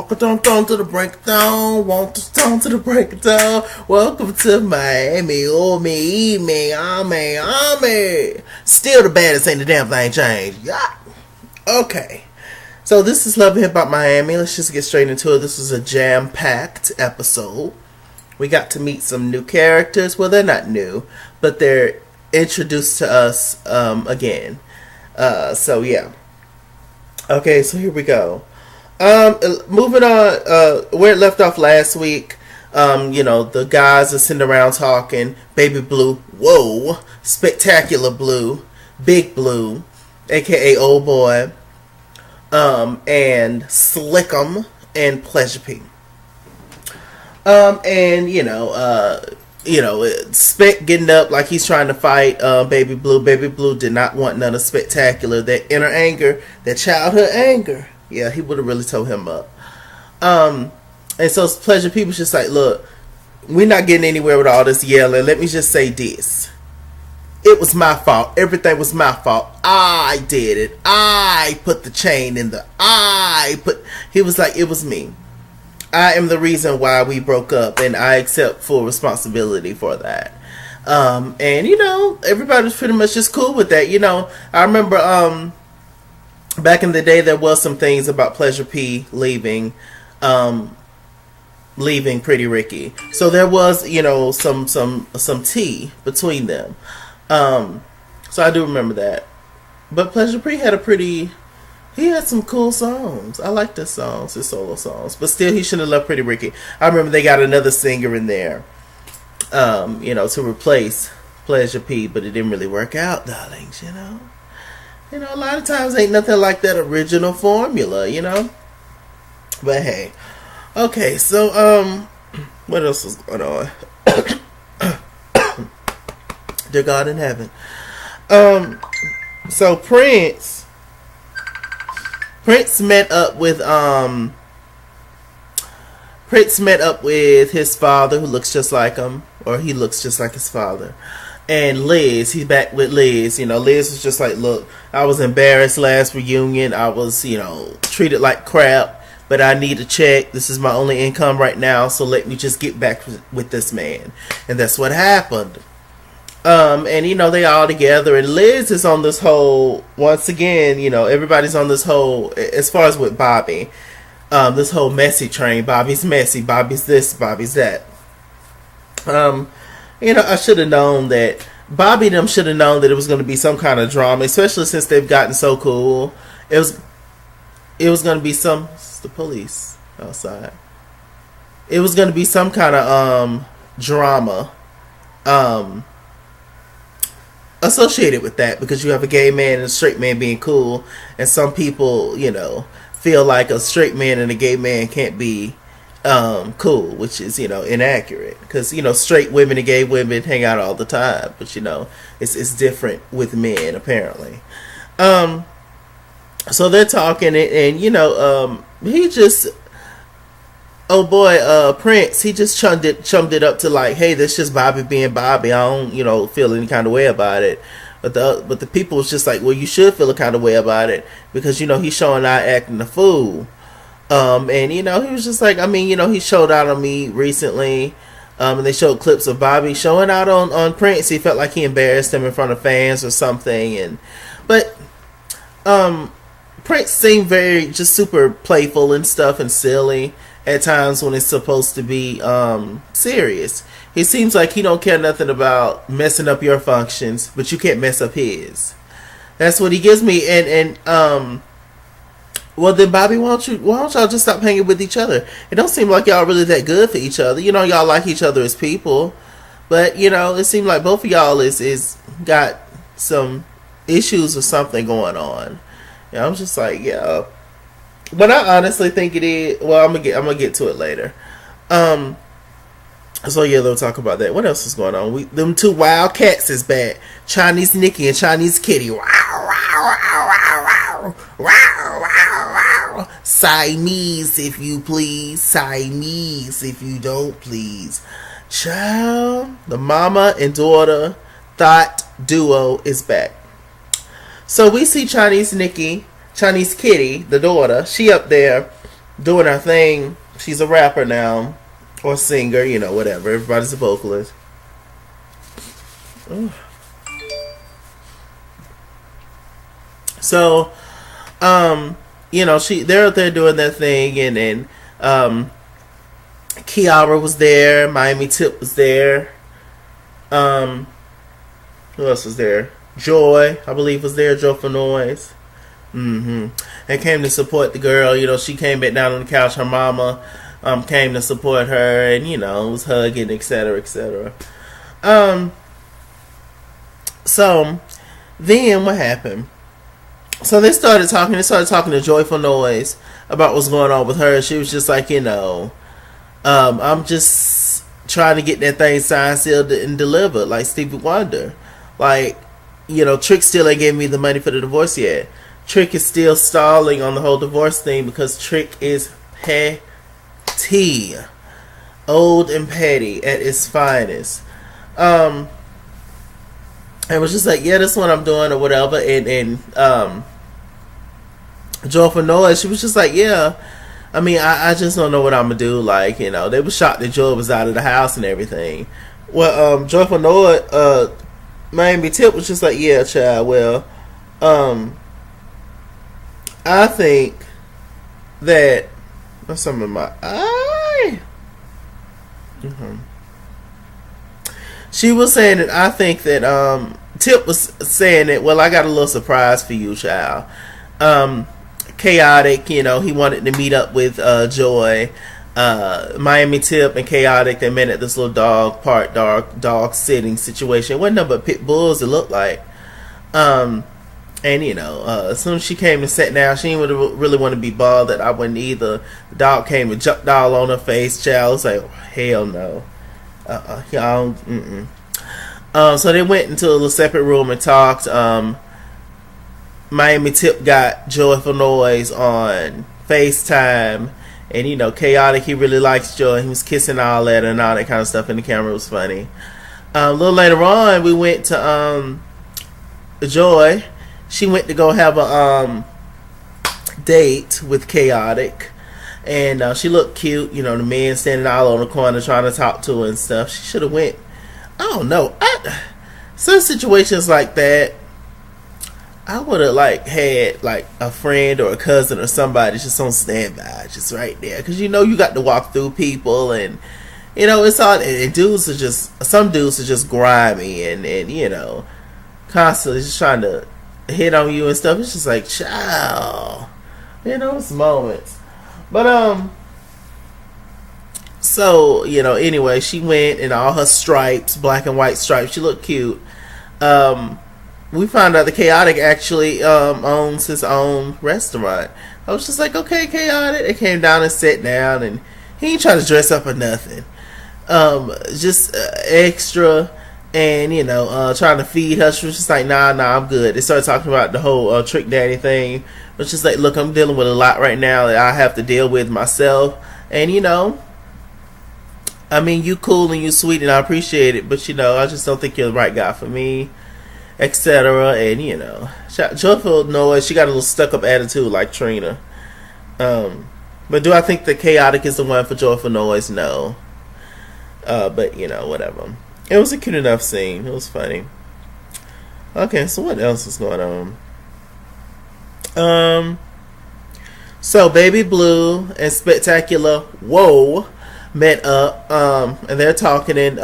Walk a thong to the break of dawn. Want to thong to the break of dawn. Welcome to Miami. Oh me. Still the baddest, ain't the damn thing changed. Yeah. Okay. So this is Love and Hip Hop Miami. Let's just get straight into it. This was a jam-packed episode. We got to meet some new characters. Well, they're not new, but they're introduced to us again. So yeah. Okay, so here we go. Moving on, where it left off last week, the guys are sitting around talking. Baby Blue, whoa, Spectacular Blue, Big Blue, aka Old Boy, and Slickum and Pleasure P. Spec getting up like he's trying to fight Baby Blue. Baby Blue did not want none of Spectacular. That inner anger, that childhood anger. Yeah, he would have really told him up. And so Pleasure P was just like, look, we're not getting anywhere with all this yelling. Let me just say this. It was my fault. Everything was my fault. I did it. I put the chain in He was like, it was me. I am the reason why we broke up, and I accept full responsibility for that. Everybody was pretty much just cool with that. I remember back in the day there was some things about Pleasure P leaving Pretty Ricky. So there was, some tea between them. So I do remember that. But Pleasure P he had some cool songs. I like his songs, his solo songs. But still, he shouldn't have left Pretty Ricky. I remember they got another singer in there, to replace Pleasure P, but it didn't really work out, darlings, a lot of times ain't nothing like that original formula, But hey. Okay, so, what else is going on? Dear God in heaven. So Prince met up with his father, who looks just like him, or he looks just like his father. And Liz, he's back with Liz. Liz was just like, look, I was embarrassed last reunion. I was, treated like crap, but I need a check. This is my only income right now, so let me just get back with this man. And that's what happened. They all together, and Liz is on this whole, once again, everybody's on this whole, as far as with Bobby, this whole messy train. Bobby's messy, Bobby's this, Bobby's that. I should have known that, Bobby them should have known that it was going to be some kind of drama, especially since they've gotten so cool. It was going to be it's the police outside. It was going to be some kind of, drama, associated with that, because you have a gay man and a straight man being cool, and some people feel like a straight man and a gay man can't be cool, which is inaccurate, because straight women and gay women hang out all the time, but it's different with men apparently. So they're talking, and he just, oh boy, Prince, he just chummed it up to like, hey, that's just Bobby being Bobby. I don't, feel any kind of way about it. But the people was just like, well, you should feel a kind of way about it, because he's showing out acting a fool. And he was just like, he showed out on me recently. And they showed clips of Bobby showing out on Prince. He felt like he embarrassed him in front of fans or something. But Prince seemed very just super playful and stuff, and silly at times when it's supposed to be serious. He seems like he don't care nothing about messing up your functions, but you can't mess up his. That's what he gives me. And well then, Bobby, why don't y'all just stop hanging with each other? It don't seem like y'all really that good for each other. Y'all like each other as people, but it seems like both of y'all is got some issues or something going on. I'm just like, yeah. But I honestly think it is. Well, I'm gonna get to it later. So yeah, they'll talk about that. What else is going on? Them two wild cats is back. Chinese Nikki and Chinese Kitty. Wow, wow, wow, wow, wow, wow, wow. Siamese, if you please. Siamese, if you don't please. Child, the mama and daughter thought duo is back. So we see Chinese Nikki, Chinese Kitty, the daughter. She up there doing her thing. She's a rapper now, or singer, whatever. Everybody's a vocalist. Ooh. So, they're out there doing their thing, and then Kiara was there, Miami Tip was there. Who else was there? Joy, I believe, was there. Joy for Noise. And came to support the girl. She came back down on the couch. Her mama came to support her, and was hugging, etc., etc. So then what happened? So they started talking. They started talking to Joyful Noise about what's going on with her. She was just like, I'm just trying to get that thing signed, sealed, and delivered, like Stevie Wonder. Like, Trick still ain't giving me the money for the divorce yet. Trick is still stalling on the whole divorce thing because Trick is petty, old and petty at its finest. And was just like, yeah, this is what I'm doing or whatever. And Joyful Noise, she was just like, yeah, I mean, I just don't know what I'm gonna do. Like, they were shocked that Joy was out of the house and everything. Well, Joyful Noise, Miami Tip was just like, yeah, child, well, I think that what's some of my eye? She was saying that I think that Tip was saying that, well, I got a little surprise for you, child. Chaotic, he wanted to meet up with Joy. Miami Tip and Chaotic, they met at this little dog sitting situation. It wasn't nothing but pit bulls, it looked like. And as soon as she came and sat down, she didn't really want to be bothered. I wouldn't either. The dog came and jumped all on her face, child. I was like, oh, hell no. Y'all, so they went into a little separate room and talked. Miami Tip got Joyful Noise on FaceTime. And, Chaotic, he really likes Joy. He was kissing all that and all that kind of stuff, and the camera was funny. A little later on, we went to Joy. She went to go have a date with Chaotic. And she looked cute. The man standing all on the corner trying to talk to her and stuff. She should have went. I don't know. Some situations like that, I would have had a friend or a cousin or somebody just on standby, just right there, because you got to walk through people, and it's all. And some dudes are just grimy and constantly just trying to hit on you and stuff. It's just like, child, it's moments. But so anyway, she went in all her stripes, black and white stripes. She looked cute. We found out the Chaotic actually owns his own restaurant. I was just like, okay, Chaotic. They came down and sat down, and he ain't trying to dress up or nothing. Just extra, and trying to feed her. She was just like, nah, I'm good. They started talking about the whole Trick Daddy thing. It's just like, look, I'm dealing with a lot right now that I have to deal with myself, and I mean, you cool and you sweet, and I appreciate it, but I just don't think you're the right guy for me, etc. And Joyful Noise, she got a little stuck up attitude like Trina. But do I think the Chaotic is the one for Joyful Noise? No. But whatever. It was a cute enough scene. It was funny. Okay, so what else is going on? So Baby Blue and Spectacular Whoa met up, and they're talking, and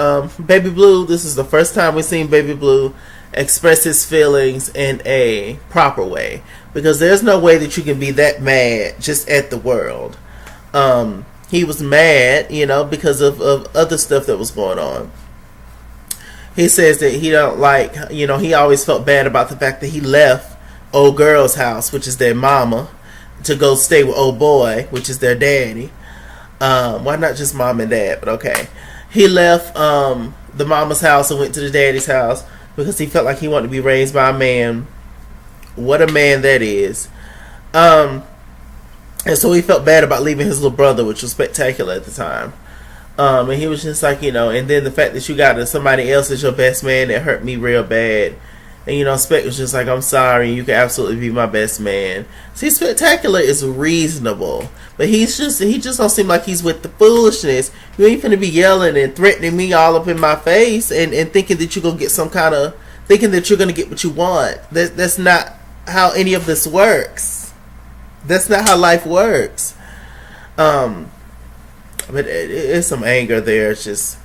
Baby Blue, this is the first time we've seen Baby Blue express his feelings in a proper way, because there's no way that you can be that mad just at the world. He was mad, because of other stuff that was going on. He says that he don't like, he always felt bad about the fact that he left old girl's house, which is their mama, to go stay with old boy, which is their daddy. Why not just mom and dad? But okay. He left the mama's house and went to the daddy's house because he felt like he wanted to be raised by a man. What a man that is. And so he felt bad about leaving his little brother, which was Spectacular at the time. And he was just like, and then the fact that you got somebody else as your best man, that hurt me real bad. And Spec was just like, I'm sorry, you can absolutely be my best man. See, Spectacular is reasonable, but he just don't seem like he's with the foolishness. You ain't finna be yelling and threatening me all up in my face and thinking that you're gonna get thinking that you're gonna get what you want. That's not how any of this works. That's not how life works. But it's some anger there. It's just,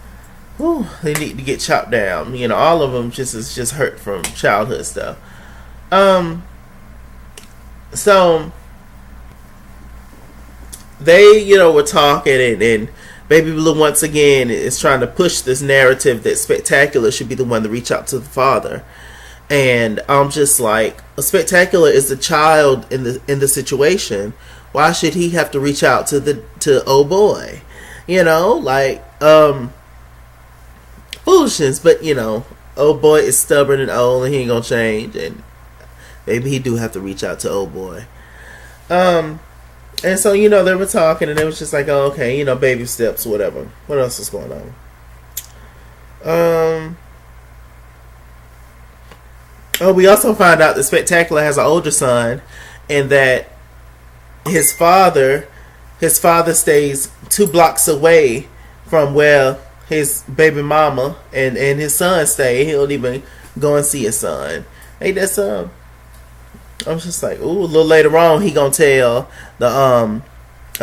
they need to get chopped down. All of them is just hurt from childhood stuff. So they, were talking, and Baby Blue once again is trying to push this narrative that Spectacular should be the one to reach out to the father. And I'm just like, Spectacular is the child in the situation. Why should he have to reach out to old boy? Foolishness, but old boy is stubborn and old and he ain't gonna change, and maybe he do have to reach out to old boy. And so they were talking and it was just like, oh, okay, baby steps, whatever. What else is going on? We also find out that Spectacular has an older son, and that his father stays 2 blocks away from where his baby mama and his son stay. He don't even go and see his son. Ain't that some? I was just like, ooh. A little later on, he gonna tell a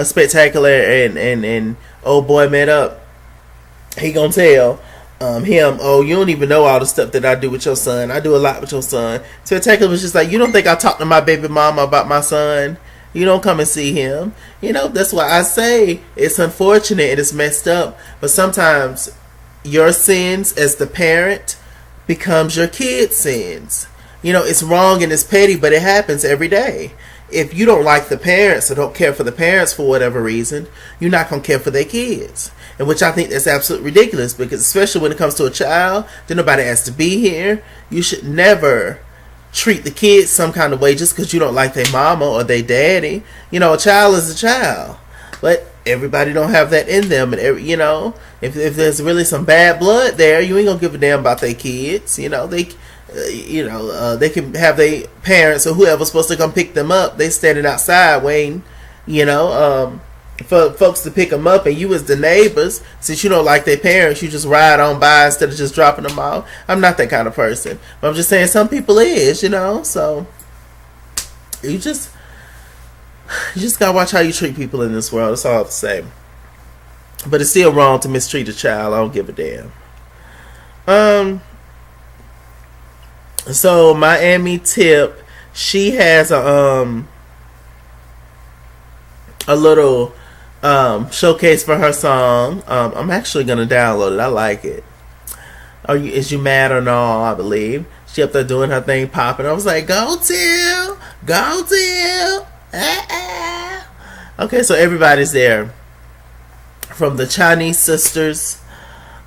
Spectacular and old boy met up. He gonna tell him, oh, you don't even know all the stuff that I do with your son. I do a lot with your son. Spectacular was just like, you don't think I talk to my baby mama about my son? You don't come and see him. That's why I say it's unfortunate and it's messed up. But sometimes your sins as the parent becomes your kid's sins. It's wrong and it's petty, but it happens every day. If you don't like the parents or don't care for the parents for whatever reason, you're not going to care for their kids. And which I think that's absolutely ridiculous, because especially when it comes to a child, then nobody has to be here. You should never treat the kids some kind of way just because you don't like their mama or their daddy. A child is a child, but everybody don't have that in them. And if there's really some bad blood there, you ain't gonna give a damn about their kids. They can have their parents or whoever's supposed to come pick them up. They standing outside waiting, for folks to pick them up, and you as the neighbors, since you don't like their parents, you just ride on by instead of just dropping them off. I'm not that kind of person, but I'm just saying some people is, so you just gotta watch how you treat people in this world. That's all I have to say. But it's still wrong to mistreat a child. I don't give a damn. So Miami Tip, she has a little showcase for her song. I'm actually gonna download it. I like it. Is you mad or no? I believe she up there doing her thing, popping. I was like, go Till, go Till. Okay, so everybody's there, from the Chinese sisters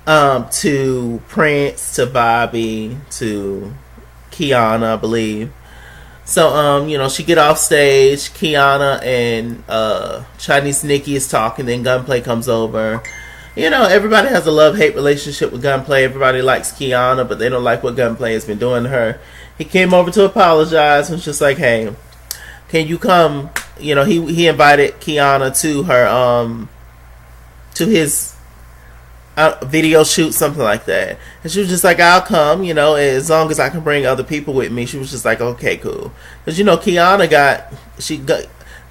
to Prince to Bobby to Kiana, I believe. So, she get off stage. Kiana and Chinese Nikki is talking. Then Gunplay comes over. Everybody has a love-hate relationship with Gunplay. Everybody likes Kiana, but they don't like what Gunplay has been doing to her. He came over to apologize and was just like, hey, can you come? He invited Kiana to her, to his video shoot, something like that. And she was just like, I'll come, as long as I can bring other people with me. She was just like, okay, cool. Because,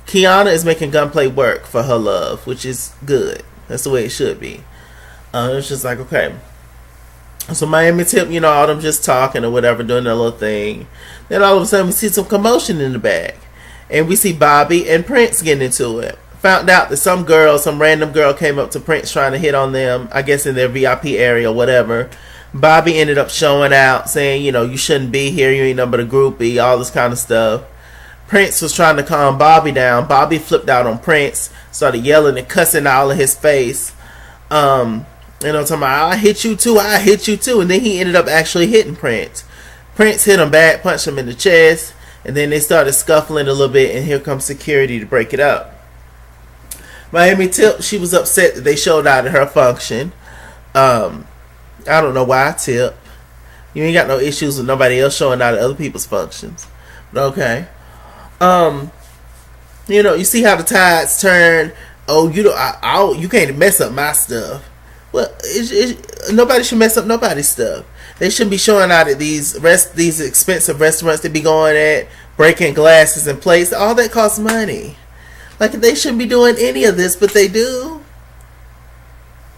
Kiana is making Gunplay work for her love, which is good. That's the way it should be. It's just like, okay. So Miami Tip, all them just talking or whatever, doing their little thing. Then all of a sudden we see some commotion in the back. And we see Bobby and Prince getting into it. Found out that some random girl came up to Prince trying to hit on them, I guess in their VIP area or whatever. Bobby ended up showing out, saying, you shouldn't be here, you ain't nothing but a groupie, all this kind of stuff. Prince was trying to calm Bobby down. Bobby flipped out on Prince, started yelling and cussing all in his face. Talking about, I hit you too, and then he ended up actually hitting Prince. Prince hit him back, punched him in the chest, and then they started scuffling a little bit, and here comes security to break it up. Miami Tip, she was upset that they showed out at her function. I don't know why Tip, You ain't got no issues with nobody else showing out at other people's functions. But okay. Um, you see how the tides turn. Oh, you can't mess up my stuff. Well, nobody should mess up nobody's stuff. They shouldn't be showing out at these expensive restaurants they be going at, breaking glasses and plates. All that costs money. Like, they shouldn't be doing any of this, but they do.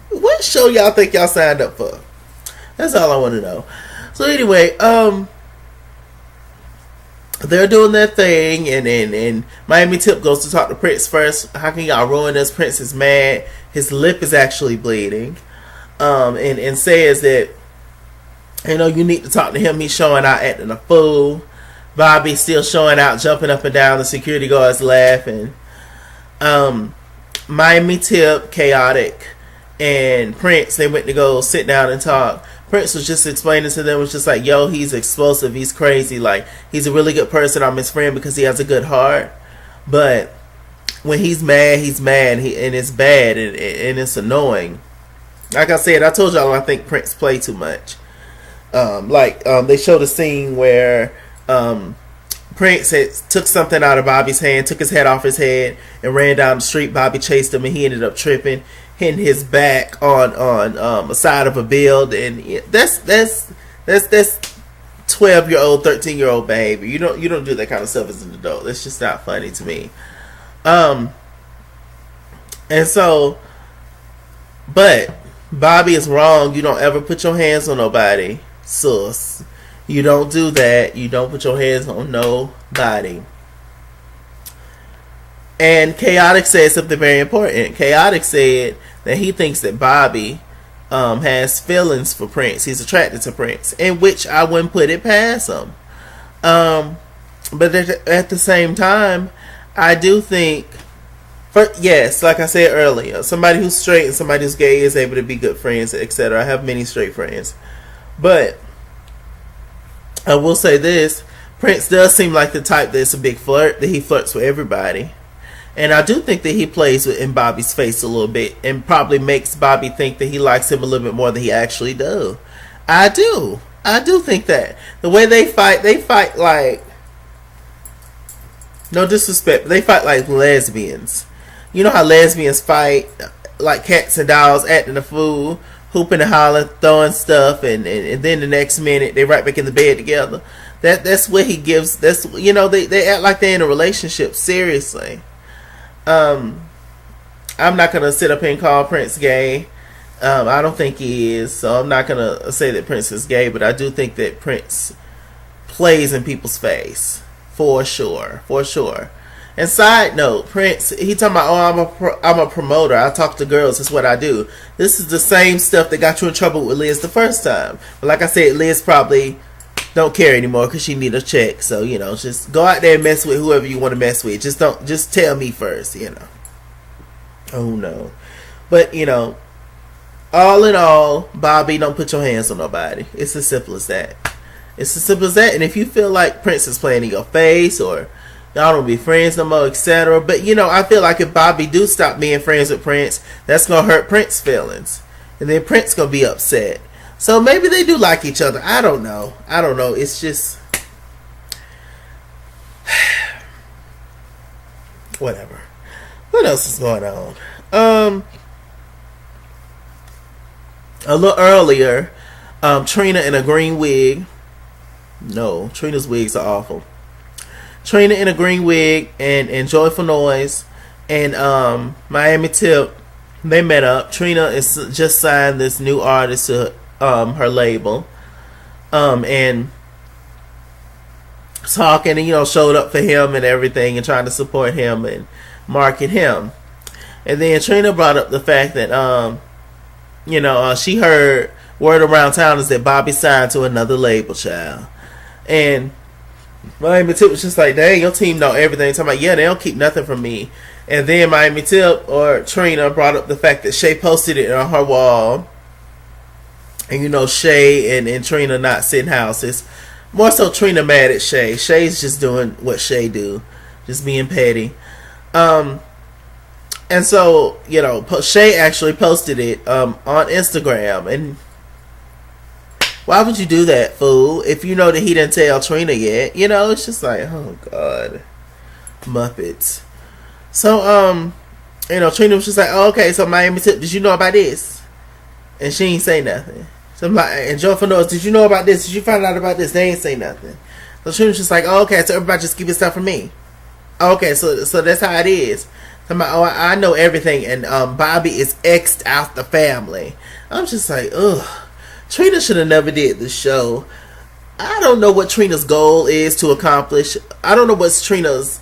What show y'all think y'all signed up for? That's all I want to know. So anyway, they're doing their thing, and Miami Tip goes to talk to Prince first. How can y'all ruin this? Prince is mad. His lip is actually bleeding, and says that, you need to talk to him. He's showing out acting a fool. Bobby's still showing out, jumping up and down. The security guards laughing. Miami Tip, Chaotic, and Prince, they went to go sit down and talk. Prince was just explaining to them, was just like, yo, he's explosive, he's crazy, like, he's a really good person, I'm his friend because he has a good heart, but when he's mad, and it's bad, and it's annoying. Like I said, I told y'all I think Prince played too much. They showed a scene where Prince took something out of Bobby's hand, took his head off his head, and ran down the street. Bobby chased him, and he ended up tripping, hitting his back on a side of a building. And that's 12-year-old, 13-year-old behavior. You don't do that kind of stuff as an adult. That's just not funny to me. And so, but Bobby is wrong. You don't ever put your hands on nobody, sus. You don't do that. You don't put your hands on nobody. And Chaotic said something very important. Chaotic said that he thinks that Bobby has feelings for Prince. He's attracted to Prince, in which I wouldn't put it past him. But at the same time, I do think, yes, like I said earlier, somebody who's straight and somebody who's gay is able to be good friends, etc. I have many straight friends. But I will say this, Prince does seem like the type that's a big flirt, that he flirts with everybody. And I do think that he plays in Bobby's face a little bit and probably makes Bobby think that he likes him a little bit more than he actually does. I do think that. The way they fight like, no disrespect, but they fight like lesbians. You know how lesbians fight like cats and dogs, acting a fool, hooping and hollering, throwing stuff, and then the next minute they're right back in the bed together. That's what he gives. That's, they act like they're in a relationship. Seriously. I'm not gonna sit up here and call Prince gay. I don't think he is, so I'm not gonna say that Prince is gay, but I do think that Prince plays in people's face for sure. And side note, Prince, he talking about, I'm a promoter. I talk to girls. That's what I do. This is the same stuff that got you in trouble with Liz the first time. But like I said, Liz probably don't care anymore because she need a check. So, just go out there and mess with whoever you want to mess with. Just tell me first, Oh, no. But, all in all, Bobby, don't put your hands on nobody. It's as simple as that. And if you feel like Prince is playing in your face, or y'all don't be friends no more, etc. But, I feel like if Bobby do stop being friends with Prince, that's going to hurt Prince's feelings. And then Prince going to be upset. So maybe they do like each other. I don't know. It's just whatever. What else is going on? A little earlier, Trina in a green wig. No, Trina's wigs are awful. Trina in a green wig and Joyful Noise and Miami Tip, they met up. Trina is just signed this new artist to her label, and talking, and showed up for him and everything, and trying to support him and market him. And then Trina brought up the fact that she heard word around town is that Bobby signed to another label, child. And Miami Tip was just like, dang, your team know everything. Talking about, yeah, they don't keep nothing from me. And then Miami Tip, or Trina, brought up the fact that Shay posted it on her wall. And Shay and Trina not sitting houses. More so Trina mad at Shay. Shay's just doing what Shay do. Just being petty. And so, Shay actually posted it on Instagram. And Why would you do that, fool? If you know that he didn't tell Trina yet, it's just like, oh god, Muppets. So Trina was just like, oh, okay, so Miami Tip, did you know about this? And she ain't say nothing. And Joyful Noise, did you know about this? Did you find out about this? They ain't say nothing. So Trina was just like, oh, okay, so everybody just keep it stuff from me. Oh, okay, so that's how it is. So I know everything, and Bobby is X'd out the family. I'm just like, ugh. Trina should have never did the show. I don't know what Trina's goal is to accomplish. I don't know what Trina's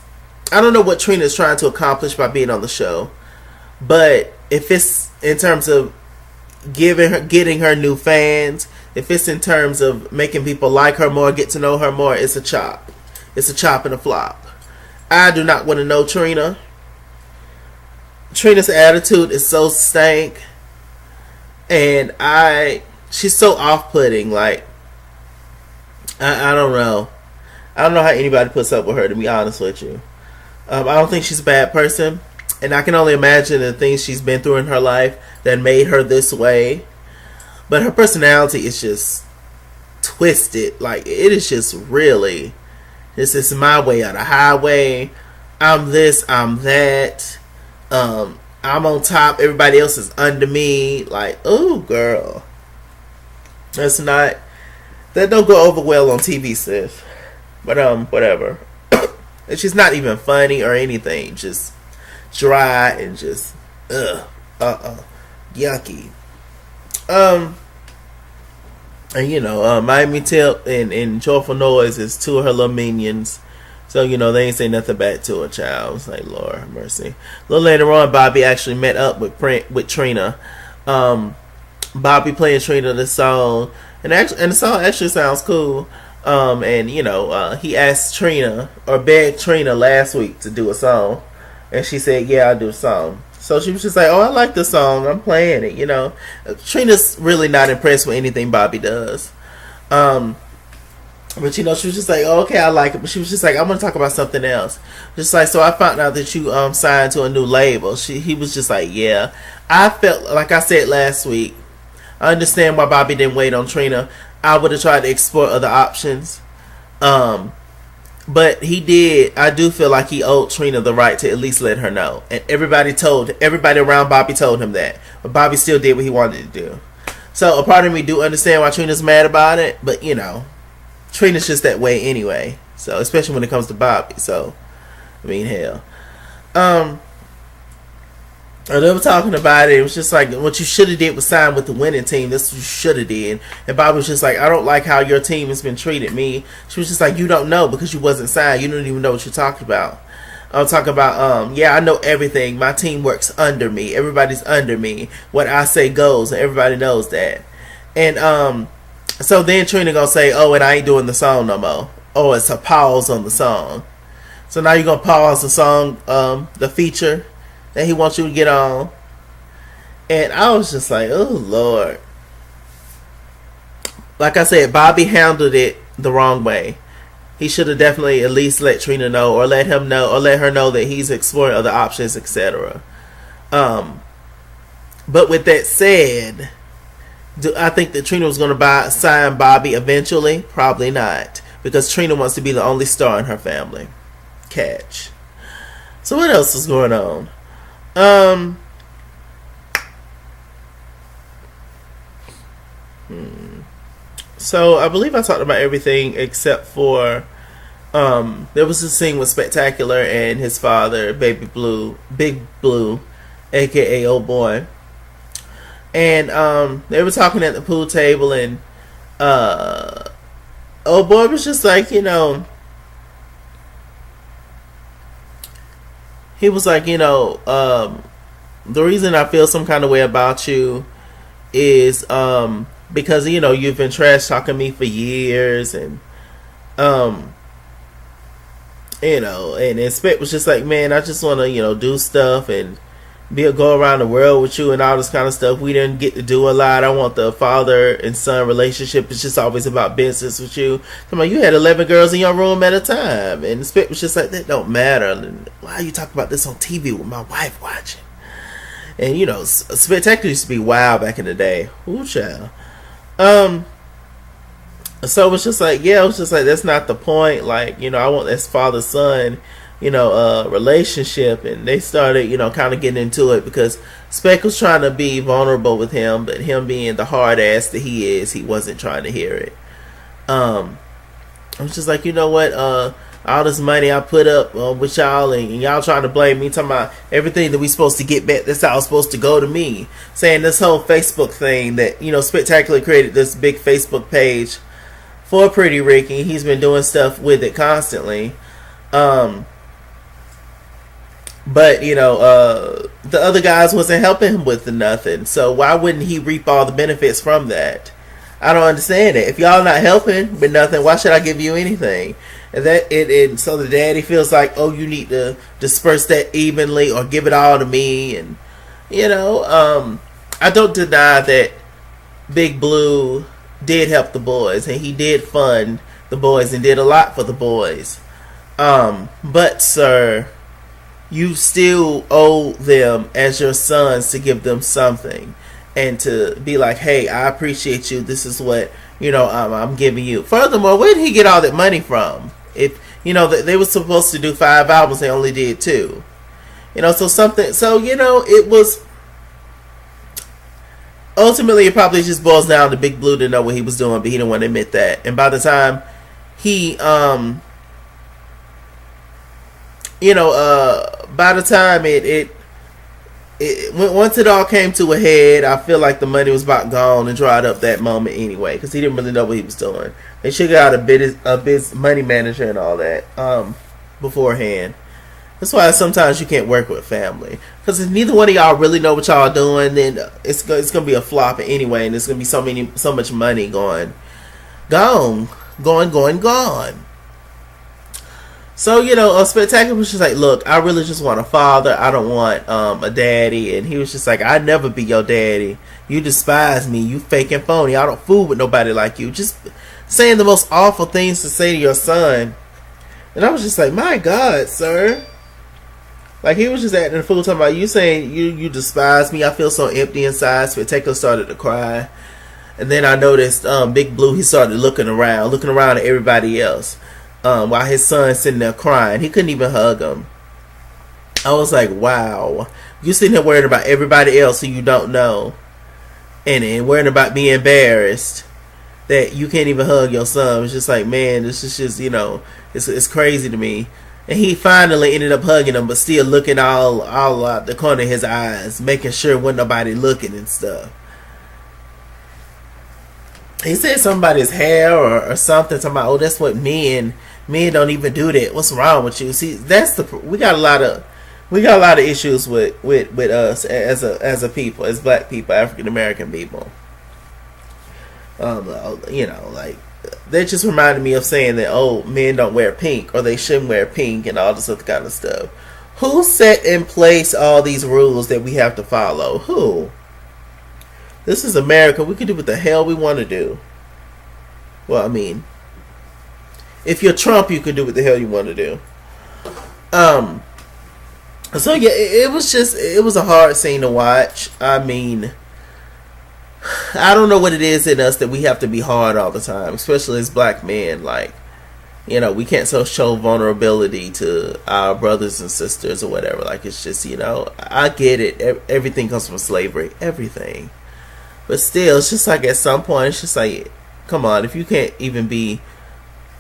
trying to accomplish by being on the show. But if it's in terms of getting her new fans, if it's in terms of making people like her more, get to know her more, it's a chop. It's a chop and a flop. I do not want to know Trina. Trina's attitude is so stank. And she's so off-putting. Like, I don't know. I don't know how anybody puts up with her, to be honest with you. I don't think she's a bad person. And I can only imagine the things she's been through in her life that made her this way. But her personality is just twisted. Like, it is just really, this is my way or the highway. I'm this, I'm that. I'm on top, everybody else is under me. Like, oh, girl. That don't go over well on TV, sis. But, whatever. And she's not even funny or anything. Just dry and just, yucky. And Miami Tip and Joyful Noise is two of her little minions. So, they ain't say nothing back to her, child. It's like, Lord have mercy. A little later on, Bobby actually met up with Trina. Bobby playing Trina the song. And the song actually sounds cool. He asked Trina, or begged Trina last week to do a song. And she said, yeah, I'll do a song. So she was just like, oh, I like the song. I'm playing it, Trina's really not impressed with anything Bobby does. But she was just like, oh, okay, I like it. But she was just like, I'm gonna talk about something else. Just like, so I found out that you signed to a new label. He was just like, yeah. I felt like I said last week, I understand why Bobby didn't wait on Trina. I would have tried to explore other options. But he did. I do feel like he owed Trina the right to at least let her know. And everybody around Bobby told him that. But Bobby still did what he wanted to do. So a part of me do understand why Trina's mad about it. But, Trina's just that way anyway. So, especially when it comes to Bobby. So, I mean, hell. They were talking about it. It was just like, what you should have did was sign with the winning team. That's what you should have did. And Bobby was just like, I don't like how your team has been treating me. She was just like, you don't know because you wasn't signed. You don't even know what you're talking about. I'm talking about, yeah, I know everything. My team works under me. Everybody's under me. What I say goes, and everybody knows that. And so then Trina gonna say, oh, and I ain't doing the song no more. Oh, it's a pause on the song. So now you're gonna pause the song, the feature that he wants you to get on. And I was just like, oh, Lord. Like I said, Bobby handled it the wrong way. He should have definitely at least let Trina know, or let him know, or let her know that he's exploring other options, etc. But with that said, do I think that Trina was going to sign Bobby eventually? Probably not. Because Trina wants to be the only star in her family. Catch. So what else is going on? So I believe I talked about everything except for there was a scene with Spectacular and his father, Big Blue, aka Old Boy. And they were talking at the pool table, and Old Boy was just like, he was like, the reason I feel some kind of way about you is because you've been trash talking me for years, and and Spec was just like, man, I just want to do stuff and go around the world with you and all this kind of stuff. We didn't get to do a lot. I want the father and son relationship. It's just always about business with you. Come on, you had 11 girls in your room at a time, and Spec was just like, that don't matter. And why are you talking about this on TV with my wife watching? And Spectacular used to be wild back in the day. Ooh, child. So it was just like, yeah, it was just like, that's not the point. Like, I want this father son, relationship. And they started, kind of getting into it because Speck was trying to be vulnerable with him, but him being the hard ass that he is, he wasn't trying to hear it. I was just like, you know what, all this money I put up with y'all, and y'all trying to blame me, talking about everything that we supposed to get back, that's all supposed to go to me. Saying this whole Facebook thing that, Spectacular created this big Facebook page for Pretty Ricky. He's been doing stuff with it constantly. But, the other guys wasn't helping him with nothing. So why wouldn't he reap all the benefits from that? I don't understand it. If y'all not helping with nothing, why should I give you anything? And so the daddy feels like, oh, you need to disperse that evenly or give it all to me. And, I don't deny that Big Blue did help the boys, and he did fund the boys and did a lot for the boys. But, sir, you still owe them as your sons to give them something. And to be like, hey, I appreciate you. This is what, I'm giving you. Furthermore, where did he get all that money from? If, they were supposed to do 5 albums, they only did 2. It was, ultimately, it probably just boils down to Big Blue to know what he was doing, but he didn't want to admit that. And by the time he, once it all came to a head, I feel like the money was about gone and dried up that moment anyway, because he didn't really know what he was doing. They should have got a bit money manager and all that beforehand. That's why sometimes you can't work with family, because if neither one of y'all really know what y'all doing, then it's gonna be a flop anyway, and there's gonna be so much money gone. So, Spectacular was just like, look, I really just want a father. I don't want a daddy. And he was just like, I'd never be your daddy. You despise me. You fake and phony. I don't fool with nobody like you. Just saying the most awful things to say to your son. And I was just like, my God, sir. Like, he was just acting a fool, talking about you saying you despise me. I feel so empty inside. Spectacular started to cry. And then I noticed Big Blue, he started looking around at everybody else. While his son's sitting there crying. He couldn't even hug him. I was like, wow. You sitting there worrying about everybody else who you don't know. And worrying about being embarrassed that you can't even hug your son. It's just like, man, this is just, it's crazy to me. And he finally ended up hugging him, but still looking all out the corner of his eyes, making sure wasn't nobody looking and stuff. He said something about his hair or something. Talking about, oh, that's what men don't even do that. What's wrong with you? See, we got a lot of issues with us as a people, as black people, African American people. Like that just reminded me of saying that, oh, men don't wear pink or they shouldn't wear pink and all this other kind of stuff. Who set in place all these rules that we have to follow? Who? This is America. We can do what the hell we want to do. Well, I mean, if you're Trump, you can do what the hell you want to do. So yeah, it was a hard scene to watch. I mean, I don't know what it is in us that we have to be hard all the time, especially as black men. Like, we can't show vulnerability to our brothers and sisters or whatever. Like, it's just, I get it. Everything comes from slavery. Everything. But still, it's just like at some point, it's just like, come on, if you can't even be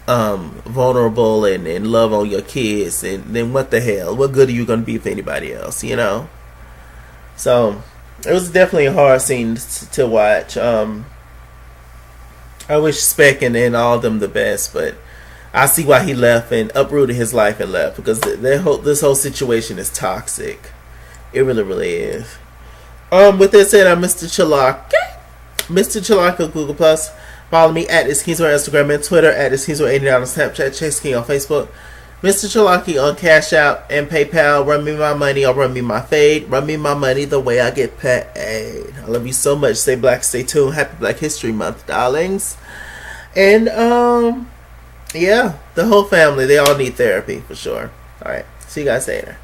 vulnerable and love on your kids, and then what the hell? What good are you going to be for anybody else, So, it was definitely a hard scene to watch. I wish Speck and all of them the best, but I see why he left and uprooted his life and left, because this whole situation is toxic. It really, really is. With that said, I'm Mr. Chalaka. Mr. Chalaka, Google Plus. Follow me at @IsKingsor on Instagram and Twitter, at @IsKingsor89 on Snapchat, Chase King on Facebook. Mr. Chalaki on Cash App and PayPal. Run me my money or run me my fade. Run me my money the way I get paid. I love you so much. Stay black, stay tuned. Happy Black History Month, darlings. And, yeah, the whole family, they all need therapy for sure. Alright, see you guys later.